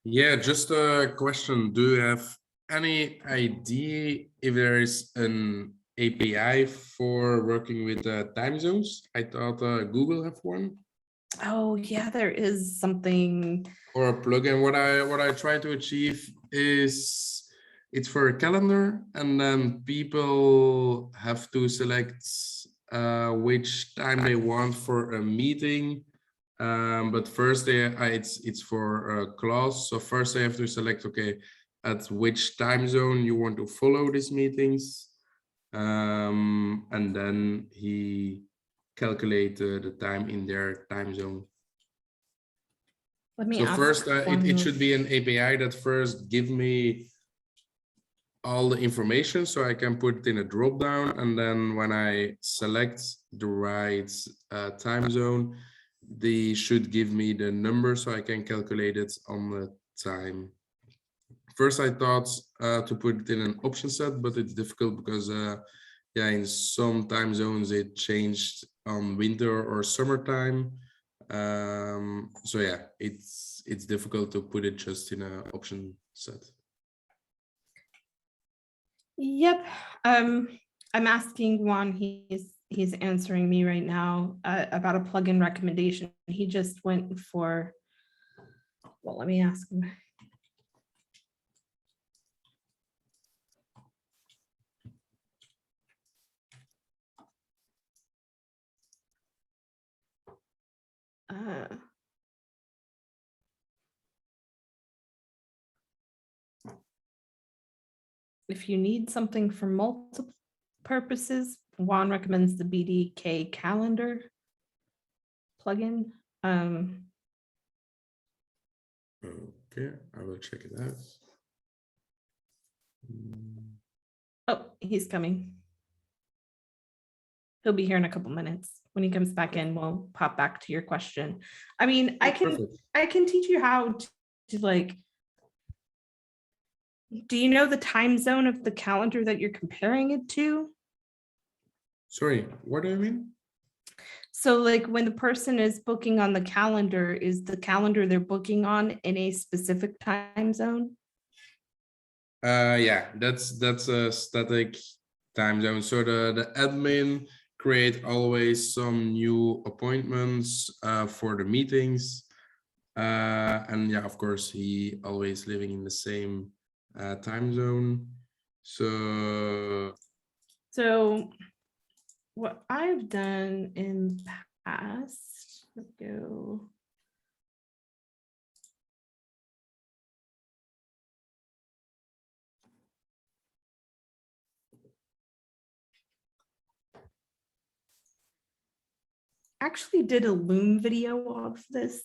Yeah, just a question. Do you have any idea if there is an API for working with time zones? I thought Google have one. Oh yeah, there is something. Or a plugin. What I try to achieve is it's for a calendar, and then people have to select which time they want for a meeting. But first it's for a class. So first they have to select, okay, at which time zone you want to follow these meetings. And then he calculate the time in their time zone. Let me So ask first, it Juan. should be an API that first give me all the information so I can put it in a drop down. And then when I select the right time zone, they should give me the number so I can calculate it on the time. First, I thought to put it in an option set, but it's difficult because yeah, in some time zones it changed on winter or summertime. So yeah, it's difficult to put it just in an option set. Yep. I'm asking Juan. He's answering me right now about a plugin recommendation. He just went for. Well, let me ask him. If you need something for multiple purposes, Juan recommends the BDK calendar plugin. Okay, I will check it out. Oh, he's coming. He'll be here in a couple minutes. When he comes back in, we'll pop back to your question. I mean, I can teach you how to like. Do you know the time zone of the calendar that you're comparing it to? Sorry, what do you mean? So like when the person is booking on the calendar, is the calendar they're booking on in a specific time zone? Yeah, that's a static time zone. So the admin create always some new appointments for the meetings. And yeah, of course, he always living in the same time zone. So what I've done in the past, let's go. Actually did a Loom video of this,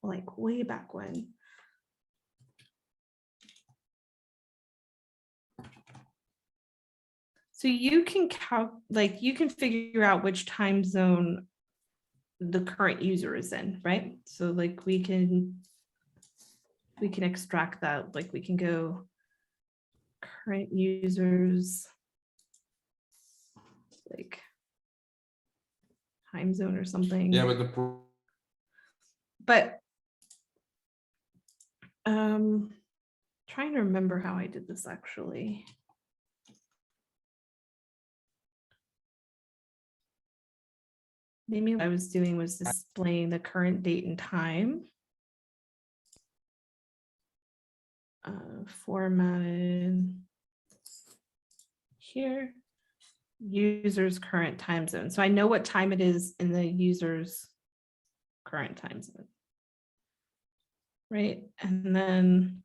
like way back when. So you can you can figure out which time zone the current user is in, right? So like we can extract that, like we can go current users, like time zone or something. yeah, but trying to remember how I did this actually. Maybe what I was doing was displaying the current date and time. Formatted here, user's current time zone. So I know what time it is in the user's current time zone. Right, and then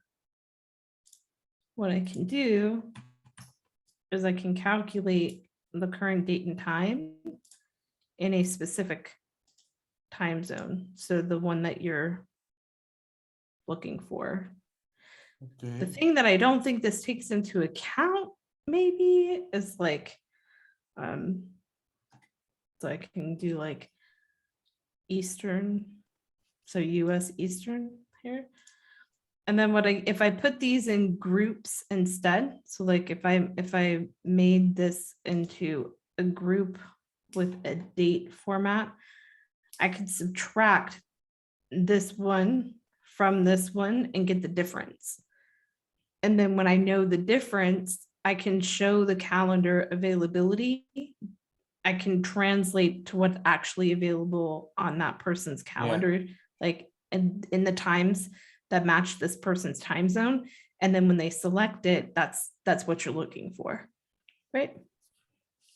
what I can do is I can calculate the current date and time in a specific time zone. So the one that you're looking for. okay. The thing that I don't think this takes into account maybe is like, so I can do like Eastern, so US Eastern here. And then if I put these in groups instead, so like if I made this into a group with a date format, I could subtract this one from this one and get the difference. And then when I know the difference, I can show the calendar availability. I can translate to what's actually available on that person's calendar, like in the times that match this person's time zone. And then when they select it, that's what you're looking for, right?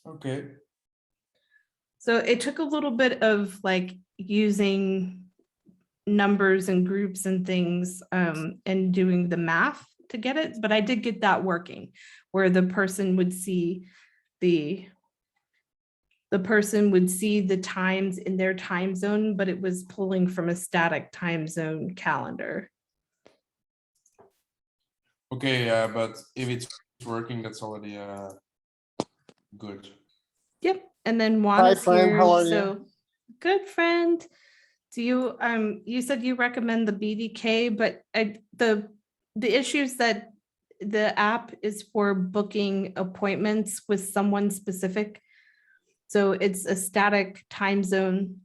Okay. So it took a little bit of like using numbers and groups and things and doing the math to get it, but I did get that working, where the person would see the times in their time zone, but it was pulling from a static time zone calendar. Okay, but if it's working, that's already good. Yep, and then Juan Hi, is friend. here. How are you? So good friend. Do you you said you recommend the BDK, but the issues that the app is for booking appointments with someone specific. So it's a static time zone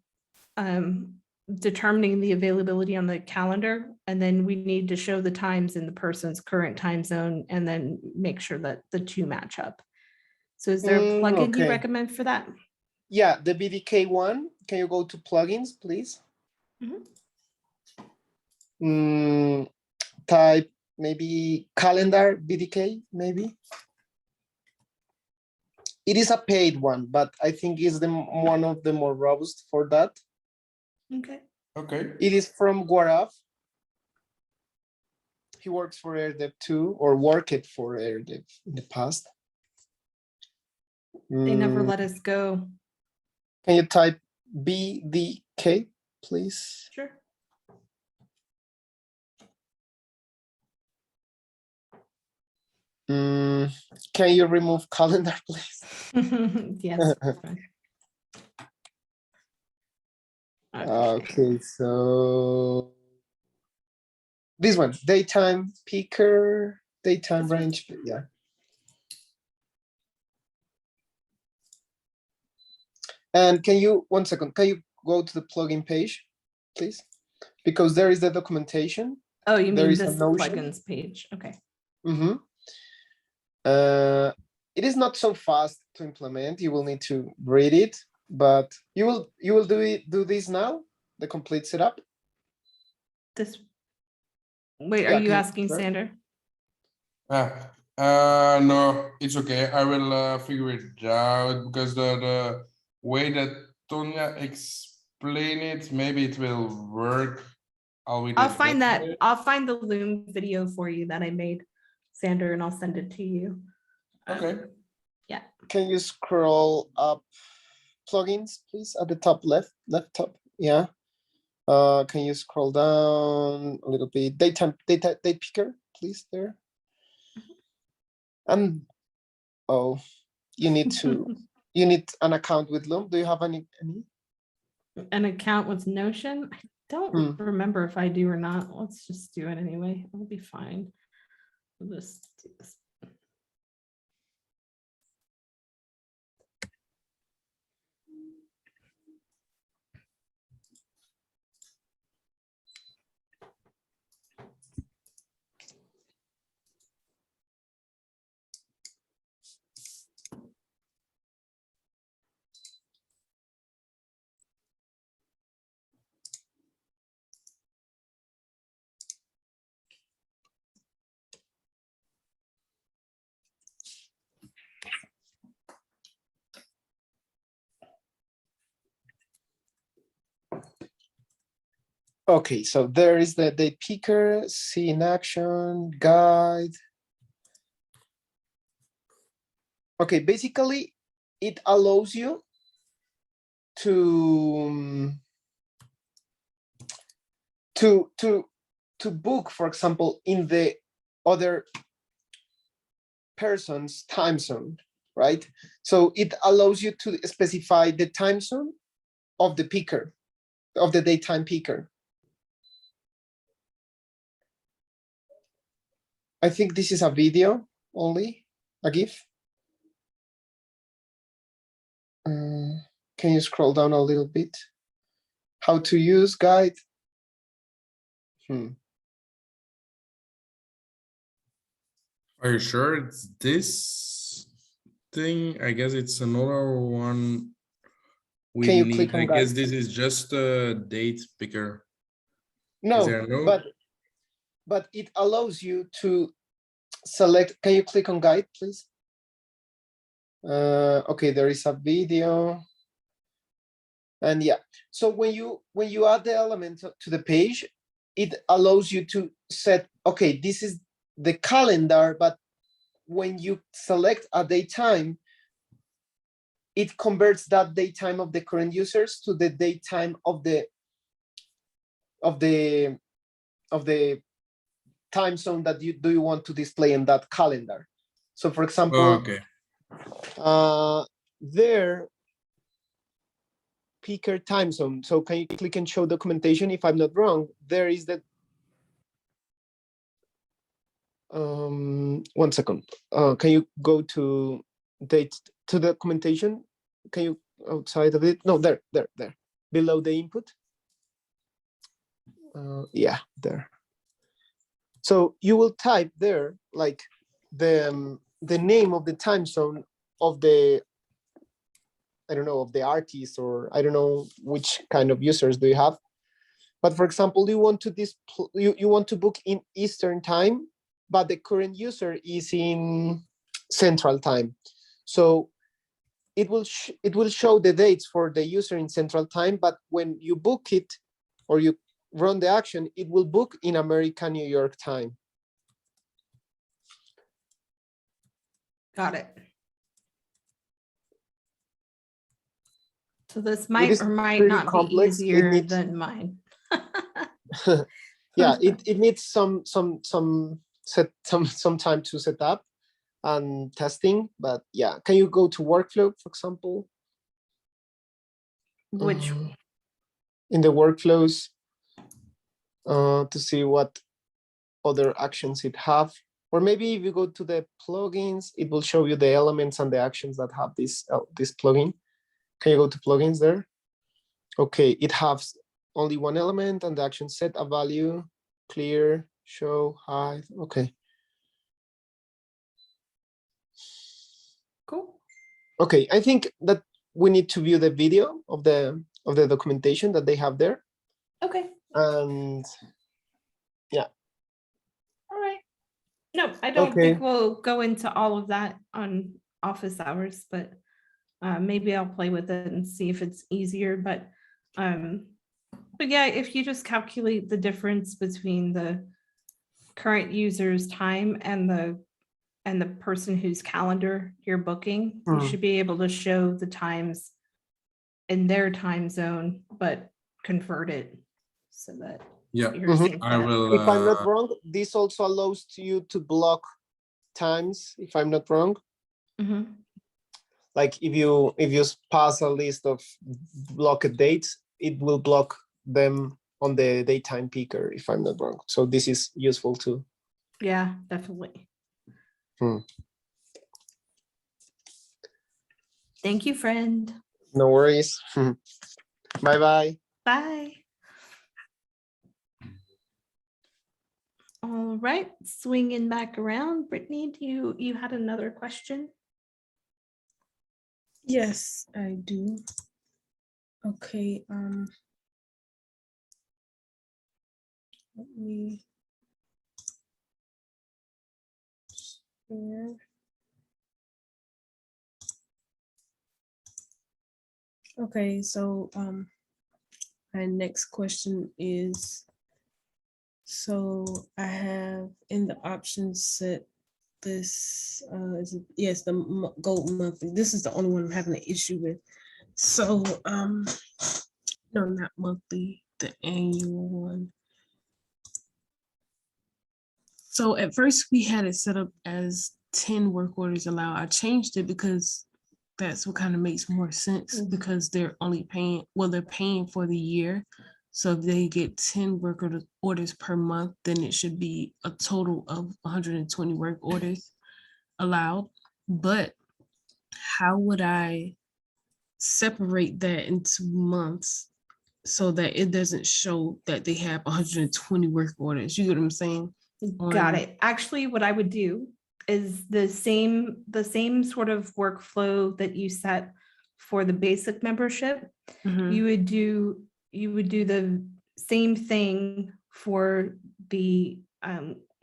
determining the availability on the calendar, and then we need to show the times in the person's current time zone and then make sure that the two match up. So is there a plugin you Okay. recommend for that? Yeah, the BDK one. Can you go to plugins, please? Type maybe calendar BDK, maybe. It is a paid one, but I think it's one of the more robust for that. Okay. Okay. It is from Guarav. He works for AirDev too, or worked for AirDev in the past. They never let us go. Can you type BDK, please? Sure. Can you remove calendar, please? Yes. Okay, so this one, daytime picker, daytime range, yeah. And can you, 1 second, can you go to the plugin page, please? Because there is the documentation. Oh, you There mean is a this Notion. plugins page? Okay. Mhm. It is not so fast to implement. You will need to read it, but you will do this now, the complete setup. This. Wait, are Yeah, you can you asking start? Sander? No, it's okay. I will figure it out because the way that Tonya explained it, maybe it will work. I'll find that. I'll find the Loom video for you that I made, Sander, and I'll send it to you. Okay. Yeah. Can you scroll up plugins, please, at the top left top? Yeah. Can you scroll down a little bit? Date picker, please, there. And oh, you need an account with Loom. Do you have any? An account with Notion? I don't remember if I do or not. Let's just do it anyway. It'll be fine. We'll just do this. Okay, so there is the date picker, see in action, guide. Okay, basically it allows you to book, for example, in the other person's time zone, right? So it allows you to specify the time zone of the picker, of the daytime picker. I think this is a video only, a GIF. Can you scroll down a little bit? How to use guide? Are you sure it's this thing? I guess it's another one we Can you need. click on I guide? guess this is just a date picker. No, Is there no? but it allows you to select. Can you click on guide, please? Okay, there is a video. And yeah, so when you add the element to the page, it allows you to set, okay, this is the calendar, but when you select a daytime, it converts that daytime of the current users to the daytime of the time zone that you want to display in that calendar. So for example, Okay. there picker time zone. So can you click and show documentation? If I'm not wrong, there is that. One second. Can you go to date to the documentation? Can you outside of it? No, there, below the input. Yeah, there. So you will type there like the name of the time zone of the, I don't know, of the artist, or I don't know which kind of users do you have. But for example, you want to book in Eastern time, but the current user is in Central time. So it will show the dates for the user in Central time, but when you book it or you run the action, it will book in American New York time. Got it. So this might or might not complex. be easier than mine. Yeah, it needs some time to set up and testing, but yeah. Can you go to workflow, for example? Which in the workflows to see what other actions it have, or maybe if you go to the plugins, it will show you the elements and the actions that have this plugin. Can you go to plugins there? Okay, it has only one element and the action set a value, clear, show, hide. Okay. Okay, I think that we need to view the video of the documentation that they have there. Okay. And All right. No, I don't Okay. think we'll go into all of that on office hours, but maybe I'll play with it and see if it's easier. But yeah, if you just calculate the difference between the current user's time and the person whose calendar you're booking, you should be able to show the times in their time zone, but convert it so that Yeah, you're seeing I that. will. if I'm not wrong, this also allows you to block times, if I'm not wrong. Mhm. Like if you pass a list of blocked dates, it will block them on the daytime picker, if I'm not wrong. So this is useful too. Yeah, definitely. Thank you, friend. No worries. Bye-bye. Bye. All right, swinging back around. Brittany, you had another question? Yes, I do. Okay, let me share. Okay, so my next question is, so I have in the options set this yes, the gold monthly. This is the only one I'm having an issue with. So no, not monthly, the annual one. So at first we had it set up as 10 work orders allowed. I changed it because that's what kind of makes more sense, because they're only paying, well, they're paying for the year. So if they get 10 work orders per month, then it should be a total of 120 work orders allowed. But how would I separate that into months so that it doesn't show that they have 120 work orders? You get what I'm saying? Got it. Actually, what I would do is the same sort of workflow that you set for the basic membership. Mhm. You would do the same thing for the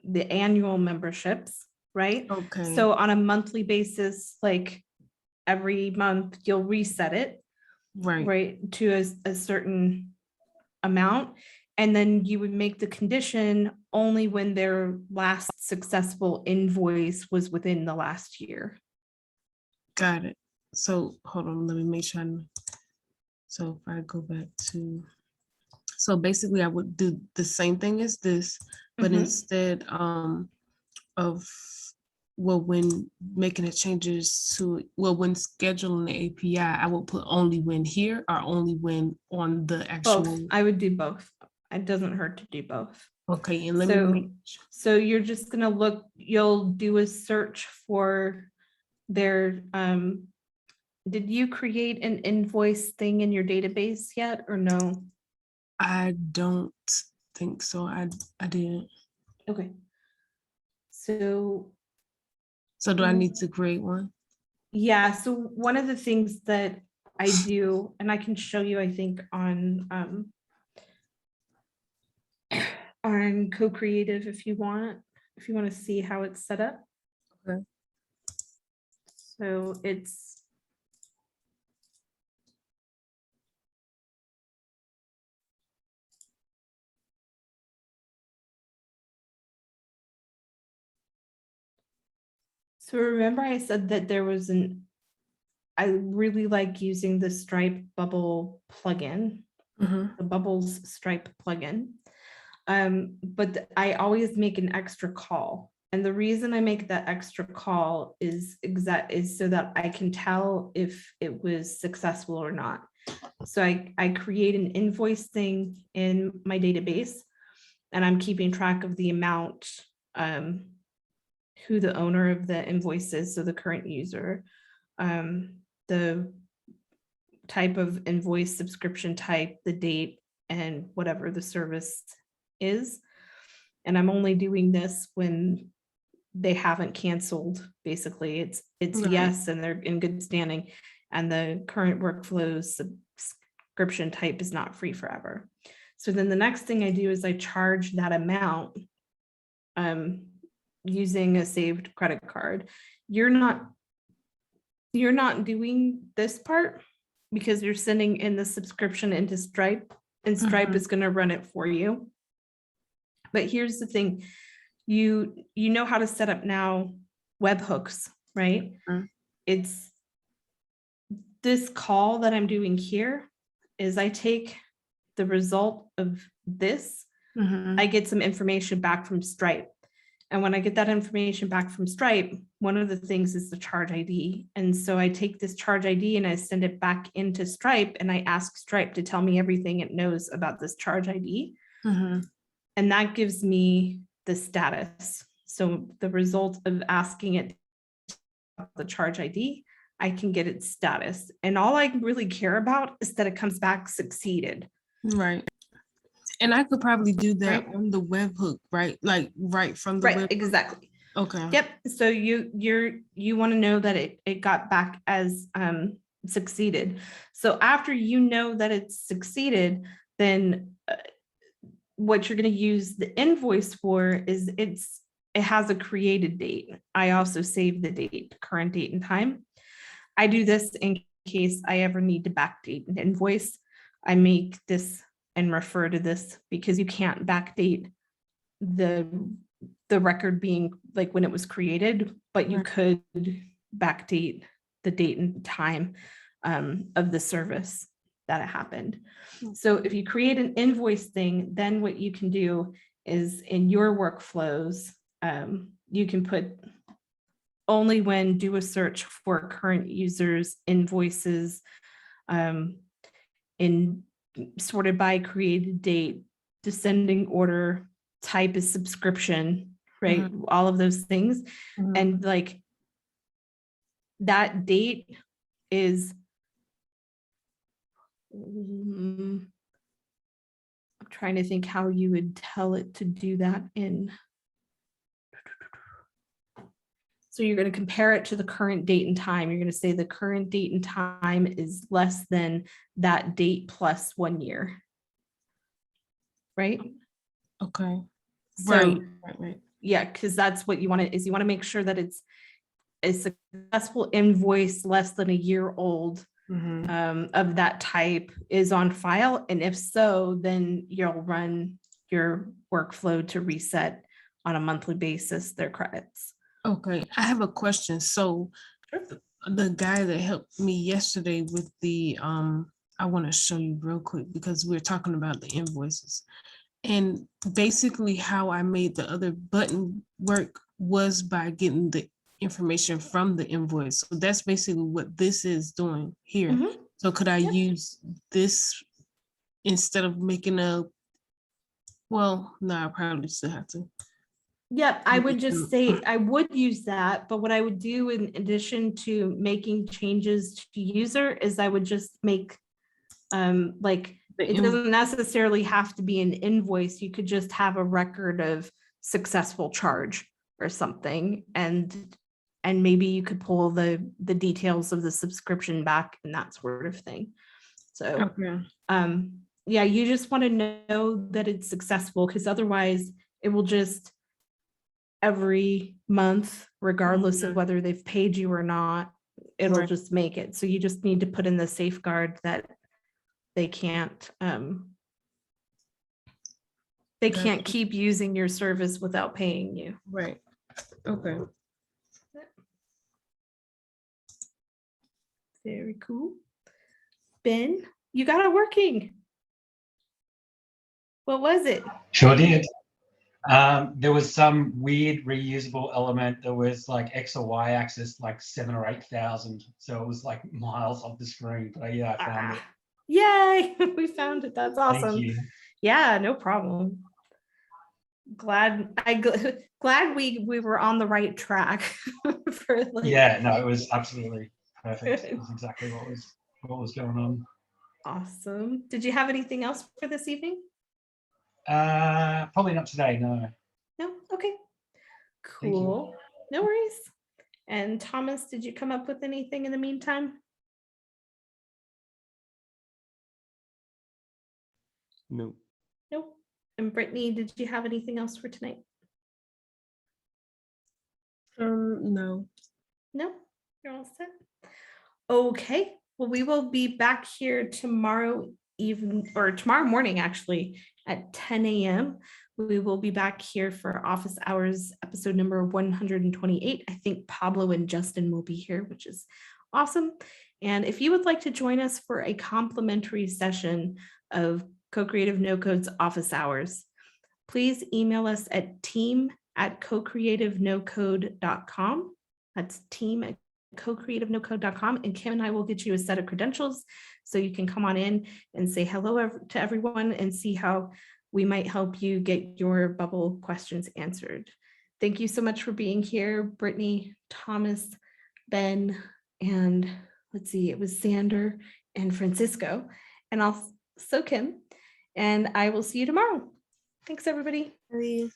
annual memberships, right? Okay. So on a monthly basis, like every month, you'll reset it, right, to a certain amount. And then you would make the condition only when their last successful invoice was within the last year. Got it. So hold on, let me make sure. So if I go back to, so basically I would do the same thing as this, but instead of, well, when making the changes to, well, when scheduling the API, I would put only when here or only when on the actual. Both. I would do both. It doesn't hurt to do both. Okay, and let me make. So you're just gonna look, you'll do a search for their, did you create an invoice thing in your database yet or no? I don't think so. I didn't. Okay. So do I need to create one? Yeah, so one of the things that I do, and I can show you, I think, on CoCreative if you want to see how it's set up. Okay. So it's so remember I said that there was I really like using the Stripe bubble plugin, the Bubbles Stripe plugin. But I always make an extra call. And the reason I make that extra call is so that I can tell if it was successful or not. So I create an invoice thing in my database, and I'm keeping track of the amount, who the owner of the invoice is, so the current user, the type of invoice, subscription type, the date, and whatever the service is. And I'm only doing this when they haven't canceled. Basically, it's Right. yes, and they're in good standing, and the current workflow subscription type is not free forever. So then the next thing I do is I charge that amount using a saved credit card. You're not doing this part because you're sending in the subscription into Stripe, and Stripe is going to run it for you. But here's the thing, you know how to set up now webhooks, right? It's this call that I'm doing here is I take the result of this, I get some information back from Stripe. And when I get that information back from Stripe, one of the things is the charge ID. And so I take this charge ID and I send it back into Stripe, and I ask Stripe to tell me everything it knows about this charge ID. And that gives me the status. So the result of asking it the charge ID, I can get its status. And all I really care about is that it comes back succeeded. Right. And I could probably do that Right. on the webhook, right? Like right from the Right, web. exactly. Okay. Yep. So you want to know that it got back as succeeded. So after you know that it's succeeded, then what you're going to use the invoice for is it has a created date. I also save the date, current date and time. I do this in case I ever need to backdate an invoice. I make this and refer to this because you can't backdate the record being like when it was created, but you could backdate the date and time of the service that it happened. So if you create an invoice thing, then what you can do is in your workflows, you can put only when do a search for current users invoices in sorted by created date, descending order, type is subscription, right? All of those things. And like that date is, I'm trying to think how you would tell it to do that in. So you're going to compare it to the current date and time. You're going to say the current date and time is less than that date plus 1 year. Right? Okay. So, Right. yeah, because that's what you want to, is you want to make sure that it's a successful invoice less than a year old of that type is on file. And if so, then you'll run your workflow to reset on a monthly basis their credits. Okay, I have a question. So the guy that helped me yesterday with the, I want to show you real quick because we're talking about the invoices. And basically how I made the other button work was by getting the information from the invoice. So that's basically what this is doing here. So could I use this instead of making a, well, no, I probably still have to. Yep, I would just say I would use that, but what I would do in addition to making changes to user is I would just make like it doesn't necessarily have to be an invoice. You could just have a record of successful charge or something, and maybe you could pull the details of the subscription back and that sort of thing. So yeah, you just want to know that it's successful, because otherwise it will just every month, regardless of whether they've paid you or not, it'll just make it. So you just need to put in the safeguard that they can't keep using your service without paying you. Right. Okay. Very cool. Ben, you got it working. What was it? Sure did. There was some weird reusable element that was like X or Y axis, like 7,000 or 8,000. So it was like miles off the screen. But yeah, I found it. Yay, we found it. That's awesome. Thank you. Yeah, no problem. Glad we were on the right track for like. Yeah, no, it was absolutely perfect. It was exactly what was going on. Awesome. Did you have anything else for this evening? Probably not today, no. No? Okay. Cool. No worries. And Thomas, did you come up with anything in the meantime? No. Nope. And Brittany, did you have anything else for tonight? No. No, you're all set. Okay, well, we will be back here tomorrow evening or tomorrow morning, actually, at 10 a.m. We will be back here for office hours episode number 128. I think Pablo and Justin will be here, which is awesome. And if you would like to join us for a complimentary session of CoCreative NoCode's office hours, please email us at team@cocreativenocode.com. That's team@cocreativenocode.com, and Kim and I will get you a set of credentials so you can come on in and say hello to everyone and see how we might help you get your bubble questions answered. Thank you so much for being here, Brittany, Thomas, Ben, and let's see, it was Sander and Francisco, and also Kim, and I will see you tomorrow. Thanks, everybody. Bye.